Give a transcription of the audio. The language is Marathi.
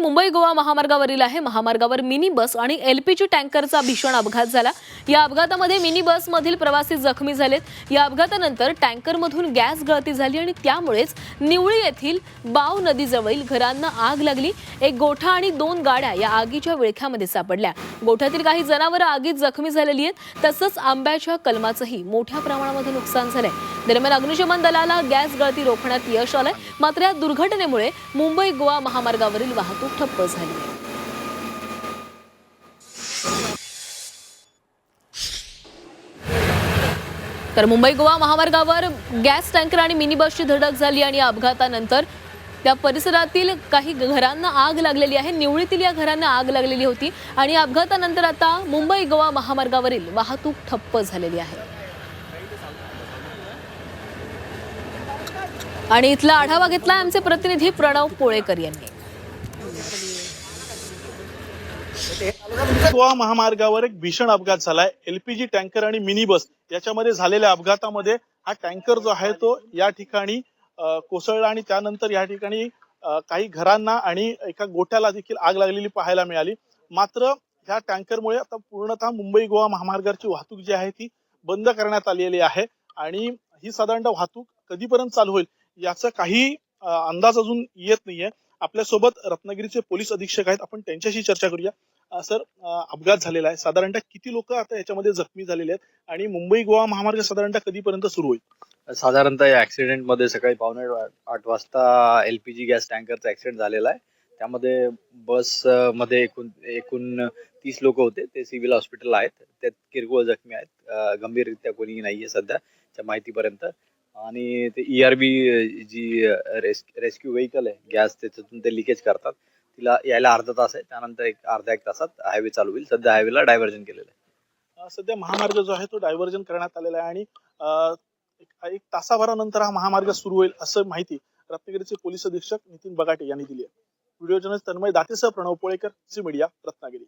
मुंबई गोवा महामार्गावरील आहे। महामार्गावर मिनी बस आणि एलपीजी टँकरचा भीषण अपघात झाला। या अपघातामध्ये मिनी बस मधील प्रवासी जखमी झालेत। या अपघातानंतर टँकरमधून गॅस गळती झाली आणि त्यामुळेच निवळी येथील बाव नदीजवळील घरांना आग लागली। एक गोठा आणि 2 गाड्या या आगीच्या विळख्यामध्ये सापडल्या। गोठ्यातील काही जनावरं आगीत जखमी झालेली आहेत, तसंच आंब्याच्या कलमाचंही मोठ्या प्रमाणामध्ये नुकसान झालंय। दरम्यान अग्निशमन दलाला गॅस गळती रोखण्यात यश आलंय, मात्र या दुर्घटनेमुळे मुंबई गोवा महामार्गावरील वाहतूक ठप्प झाली आहे। तर मुंबई गोवा महामार्गावर गॅस टँकर आणि मिनी बसची धडक झाली आणि अपघातानंतर त्या परिसरातील काही घरांना आग लागलेली आहे। निवळीतील या घरांना आग लागलेली होती आणि अपघातानंतर आता मुंबई गोवा महामार्गावरील वाहतूक ठप्प झालेली आहे। आणि इथला आढावा घेतला आमचे प्रतिनिधी प्रणव पोळेकर यांनी। गोवा महामार्गावर एक भीषण अपघात झालाय। एलपीजी टँकर आणि मिनी बस याच्यामध्ये झालेल्या अपघातामध्ये हा टँकर जो आहे तो या ठिकाणी कोसळला आणि त्यानंतर या ठिकाणी काही घरांना आणि एका गोठ्याला देखील आग लागलेली पाहायला मिळाली। मात्र ह्या टँकरमुळे आता पूर्णतः मुंबई गोवा महामार्गाची वाहतूक जी आहे ती बंद करण्यात आलेली आहे आणि ही साधारणतः वाहतूक कधीपर्यंत चालू होईल याचा काही अंदाज अजून येत नाहीये। आपल्यासोबत रत्नागिरीचे पोलीस अधीक्षक आहेत, आपण त्यांच्याशी चर्चा करूया। सर, अपघात झालेला आहे, साधारणतः किती लोक आता याच्यामध्ये जखमी झालेले आहेत आणि मुंबई गोवा महामार्ग साधारणतः कधीपर्यंत सुरू होईल? साधारणतः या ऍक्सिडेंट मध्ये सकाळी 7:45 वाजता एलपीजी गॅस टँकरचा ऍक्सिडेंट झालेला आहे। त्यामध्ये बस मध्ये एकूण 30 लोक होते। ते सिव्हिल हॉस्पिटल आहेत, त्यात किरकोळ जखमी आहेत, गंभीररित्या कोणी नाहीये सध्याच्या माहितीपर्यंत। आणि ते ईआरबी जी रेस्क्यू व्हेकल आहे गॅस, त्याच्यातून ते लिकेज करतात, तिला यायला अर्धा तास आहे। त्यानंतर अर्धा एक तासात हायवे चालू होईल। सध्या हायवेला डायव्हर्जन केलेलं आहे। सध्या महामार्ग जो आहे तो डायव्हर्जन करण्यात आलेला आहे आणि एक तासाभरानंतर हा महामार्ग सुरू होईल असं माहिती रत्नागिरीचे पोलीस अधीक्षक नितीन बगाटे यांनी दिली आहे। व्हिडिओ जर्नलिस्ट तन्मय दातेसह प्रणव पोळेकर, झी मीडिया, रत्नागिरी।